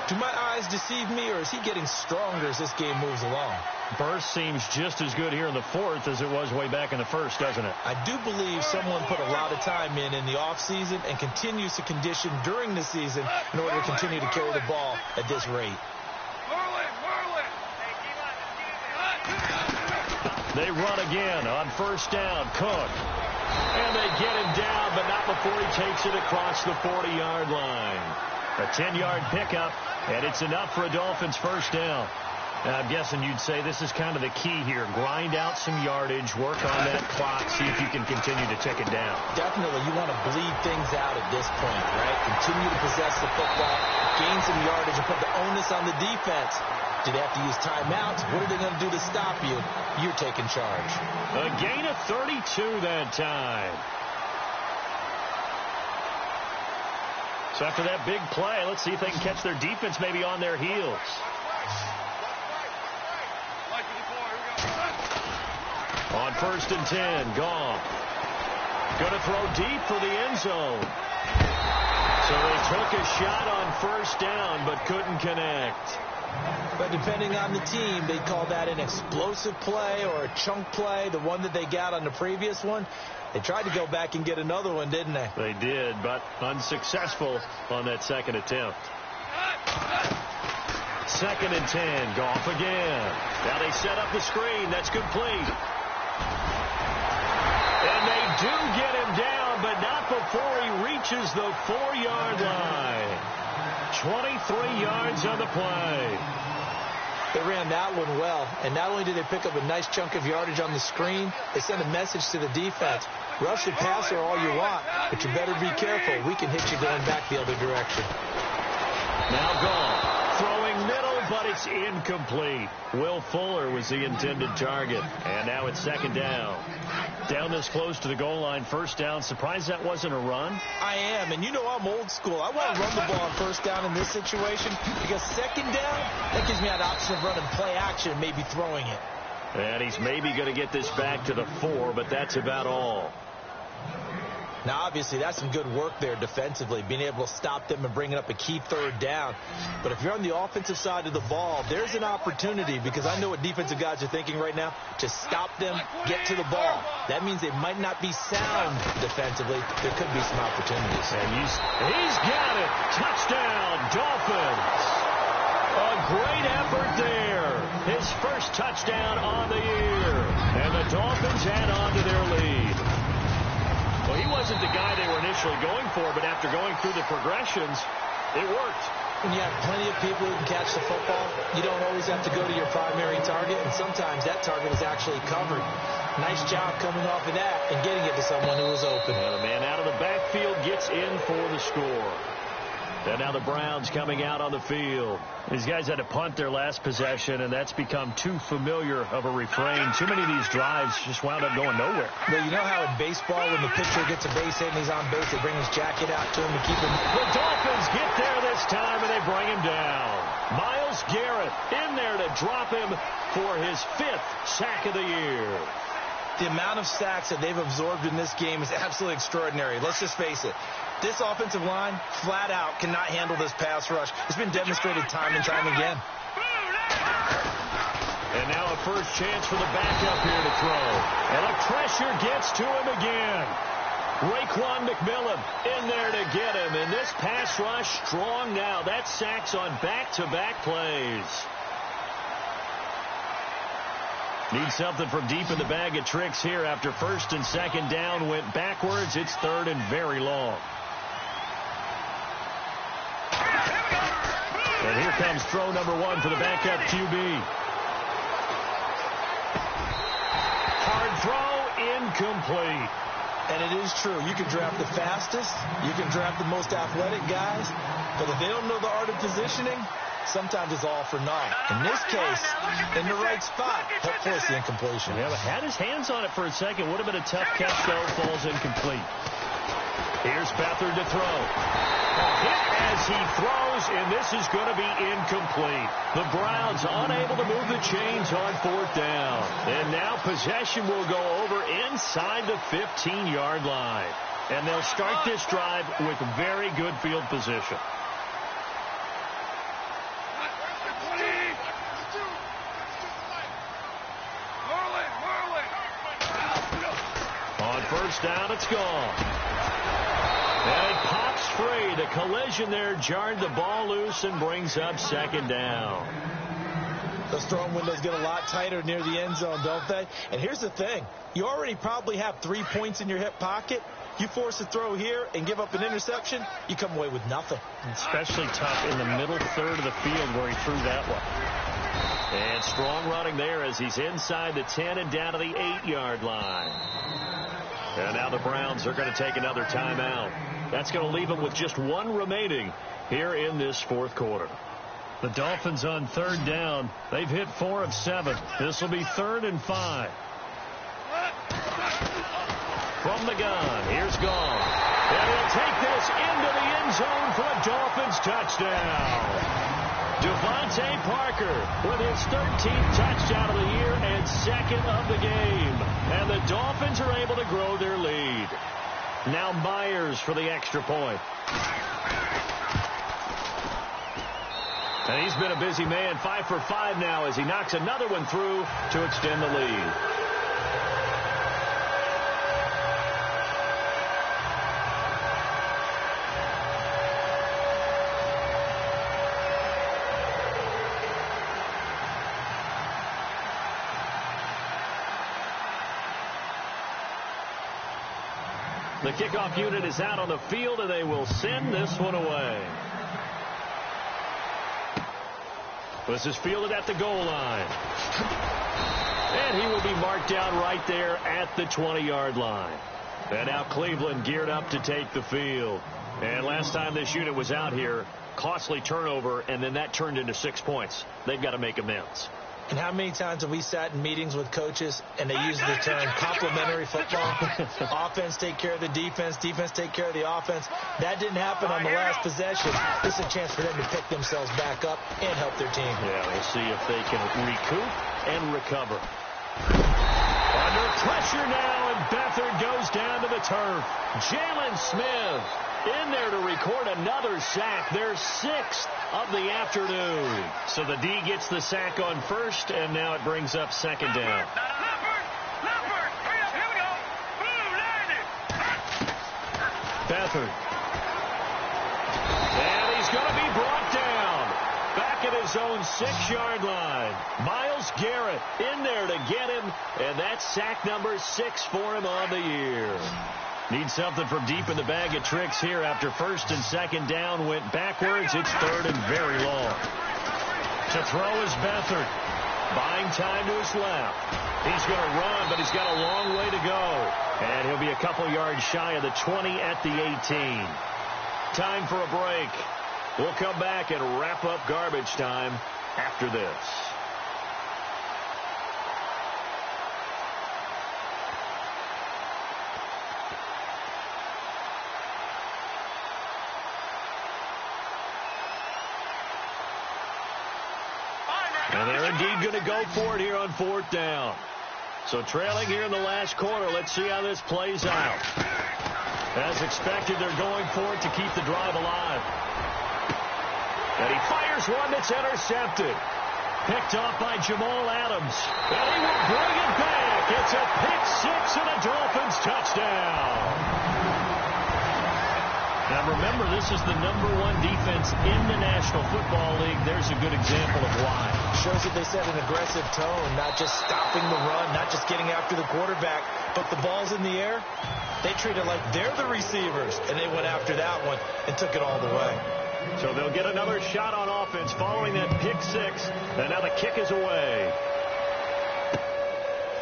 Do my eyes deceive me, or is he getting stronger as this game moves along? Burst seems just as good here in the fourth as it was way back in the first, doesn't it? I do believe someone put a lot of time in the offseason and continues to condition during the season in order to continue to carry the ball at this rate. They run again on first down. Cook. And they get him down, but not before he takes it across the 40-yard line. A 10-yard pickup, and it's enough for a Dolphins first down. Now, I'm guessing you'd say this is kind of the key here. Grind out some yardage, work on that clock, see if you can continue to tick it down. Definitely. You want to bleed things out at this point, right? Continue to possess the football, gain some yardage, and put the onus on the defense. Do they have to use timeouts? What are they going to do to stop you? You're taking charge. A gain of 32 that time. So after that big play, let's see if they can catch their defense maybe on their heels. On first and 10, Goff. Going to throw deep for the end zone. So they took a shot on first down, but couldn't connect. But depending on the team, they call that an explosive play or a chunk play, the one that they got on the previous one. They tried to go back and get another one, didn't they? They did, but unsuccessful on that second attempt. 2nd and 10. Goff again. Now they set up the screen. That's complete. And they do get him down, but not before he reaches the 4-yard line. 23 yards on the play. They ran that one well, and not only did they pick up a nice chunk of yardage on the screen, they sent a message to the defense. Rush the passer all you want, but you better be careful. We can hit you going back the other direction. Now Goff throwing middle, but it's incomplete. Will Fuller was the intended target, and now it's 2nd down. Down this close to the goal line, 1st down. Surprised that wasn't a run? I am, and you know I'm old school. I want to run the ball on 1st down in this situation because 2nd down, that gives me an option of running play action and maybe throwing it. And he's maybe going to get this back to the 4, but that's about all. Now, obviously, that's some good work there defensively, being able to stop them and bringing up a key 3rd down. But if you're on the offensive side of the ball, there's an opportunity because I know what defensive guys are thinking right now. To stop them, get to the ball. That means they might not be sound defensively. There could be some opportunities. And he's got it. Touchdown, Dolphins. A great effort there. His first touchdown on the year. And the Dolphins add on to their lead. Well, he wasn't the guy they were initially going for, but after going through the progressions, it worked. When you have plenty of people who can catch the football, you don't always have to go to your primary target, and sometimes that target is actually covered. Nice job coming off of that and getting it to someone who was open. And the man out of the backfield gets in for the score. And now the Browns coming out on the field. These guys had to punt their last possession, and that's become too familiar of a refrain. Too many of these drives just wound up going nowhere. Well, you know how in baseball, when the pitcher gets a base hit and he's on base, they bring his jacket out to him to keep him. The Dolphins get there this time, and they bring him down. Myles Garrett in there to drop him for his 5th sack of the year. The amount of sacks that they've absorbed in this game is absolutely extraordinary. Let's just face it. This offensive line, flat out, cannot handle this pass rush. It's been demonstrated time and time again. And now a first chance for the backup here to throw. And the pressure gets to him again. Raekwon McMillan in there to get him. And this pass rush strong now. That's sacks on back-to-back plays. Need something from deep in the bag of tricks here after 1st and 2nd down went backwards. It's 3rd and very long. And here comes throw number 1 for the backup QB. Hard throw, incomplete. And it is true. You can draft the fastest. You can draft the most athletic guys. But if they don't know the art of positioning, sometimes it's all for naught. In this case, in the right spot, helped force the incompletion. Yeah, but had his hands on it for a second. Would have been a tough catch, though. Falls incomplete. Here's Beathard to throw. A hit as he throws, and this is going to be incomplete. The Browns unable to move the chains on 4th down. And now possession will go over inside the 15-yard line. And they'll start this drive with very good field position. On 1st down, it's gone. And it pops free. The collision there jarred the ball loose and brings up 2nd down. Those throwing windows get a lot tighter near the end zone, don't they? And here's the thing. You already probably have 3 points in your hip pocket. You force a throw here and give up an interception, you come away with nothing. Especially tough in the middle 3rd of the field where he threw that one. And strong running there as he's inside the 10 and down to the 8-yard line. And now the Browns are going to take another timeout. That's going to leave them with just 1 remaining here in this 4th quarter. The Dolphins on 3rd down. They've hit 4 of 7. This will be 3rd and 5. From the gun, here's Gone. And he'll take this into the end zone for a Dolphins touchdown. Devontae Parker with his 13th touchdown of the year and 2nd of the game. And the Dolphins are able to grow their lead. Now Myers for the extra point. And he's been a busy man, 5 for 5 now as he knocks another one through to extend the lead. The kickoff unit is out on the field, and they will send this one away. This is fielded at the goal line. And he will be marked down right there at the 20-yard line. And now Cleveland geared up to take the field. And last time this unit was out here, costly turnover, and then that turned into 6 points. They've got to make amends. And how many times have we sat in meetings with coaches and they use the term complementary football? Offense take care of the defense, defense take care of the offense. That didn't happen on the last possession. This is a chance for them to pick themselves back up and help their team. Yeah, we'll see if they can recoup and recover. Under pressure now, and Beathard goes down to the turf. Jalen Smith in there to record another sack, their 6th of the afternoon. So the D gets the sack on first, and now it brings up second down. Beathard. And he's going to be brought down. Back at his own 6-yard line. Myles Garrett in there to get him, and that's sack number 6 for him on the year. Need something from deep in the bag of tricks here after first and second down went backwards. It's third and very long. To throw is Beathard. Buying time to his left. He's going to run, but he's got a long way to go. And he'll be a couple yards shy of the 20 at the 18. Time for a break. We'll come back and wrap up garbage time after this. And they're indeed going to go for it here on 4th down. So trailing here in the last quarter. Let's see how this plays out. As expected, they're going for it to keep the drive alive. And he fires one that's intercepted. Picked off by Jamal Adams. And he will bring it back. It's a pick 6 and a Dolphins touchdown. Now remember, this is the #1 defense in the National Football League. There's a good example of why. Shows that they set an aggressive tone, not just stopping the run, not just getting after the quarterback, but the ball's in the air. They treat it like they're the receivers, and they went after that one and took it all the way. So they'll get another shot on offense following that pick 6, and now the kick is away.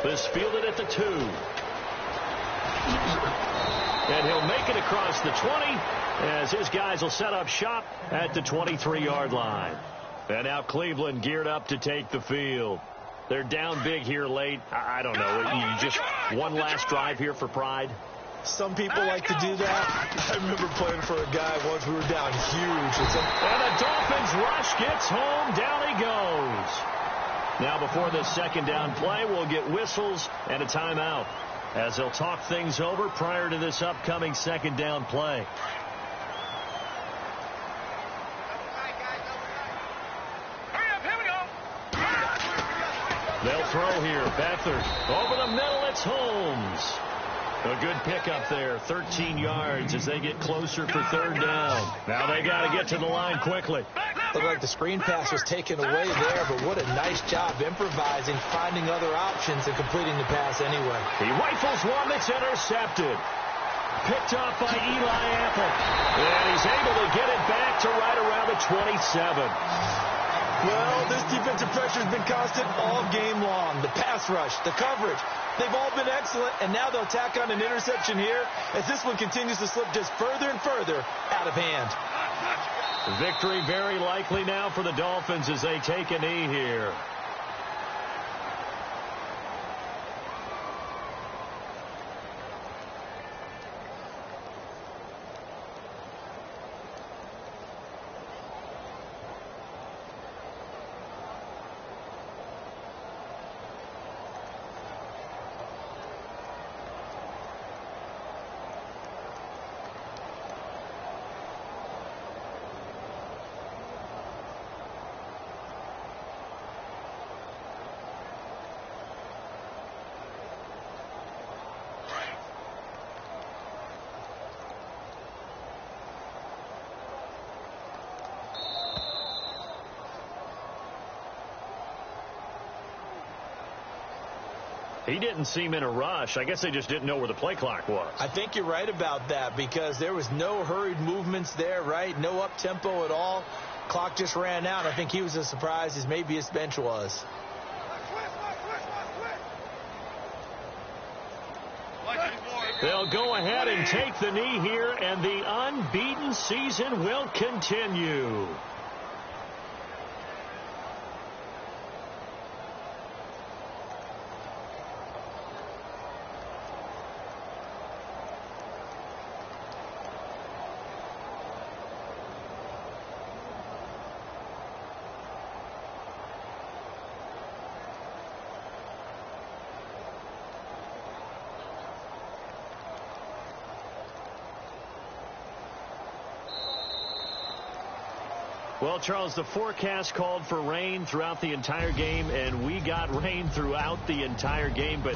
This fielded at the 2. And he'll make it across the 20 as his guys will set up shop at the 23-yard line. And now Cleveland geared up to take the field. They're down big here late. I don't know. You just one last drive here for pride. Some people like to do that. I remember playing for a guy once. We were down huge. And the Dolphins rush gets home. Down he goes. Now before this second down play, we'll get whistles and a timeout as they'll talk things over prior to this upcoming second down play. They'll throw here. Beathard over the middle. It's Holmes. A good pickup there. 13 yards as they get closer for third down. Now they got to get to the line quickly. Looked like the screen pass was taken away there, but what a nice job improvising, finding other options, and completing the pass anyway. He rifles one that's intercepted. Picked off by Eli Apple. And he's able to get it back to right around the 27. Well, this defensive pressure has been constant all game long. The pass rush, the coverage, they've all been excellent, and now they'll tack on an interception here as this one continues to slip just further and further out of hand. Victory very likely now for the Dolphins as they take a knee here. He didn't seem in a rush. I guess they just didn't know where the play clock was. I think you're right about that because there was no hurried movements there, right? No up-tempo at all. Clock just ran out. I think he was as surprised as maybe his bench was. They'll go ahead and take the knee here, and the unbeaten season will continue. Well, Charles, the forecast called for rain throughout the entire game, and we got rain throughout the entire game. But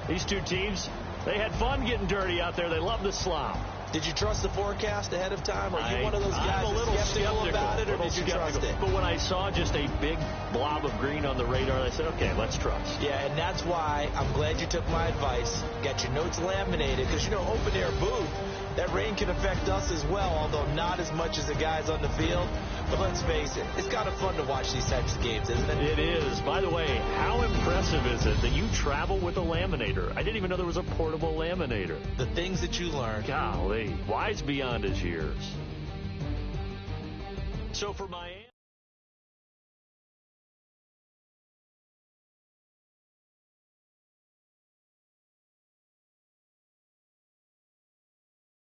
these two teams, they had fun getting dirty out there. They love the slop. Did you trust the forecast ahead of time? Are you one of those guys I'm a little skeptical about it, or did you trust it? But when I saw just a big blob of green on the radar, I said, okay, let's trust. Yeah, and that's why I'm glad you took my advice. Got your notes laminated, because, open-air booth, that rain can affect us as well, although not as much as the guys on the field. But let's face it, it's kind of fun to watch these types of games, isn't it? It is. By the way, how impressive is it that you travel with a laminator? I didn't even know there was a portable laminator. The things that you learn. Golly, wise beyond his years. So for Miami.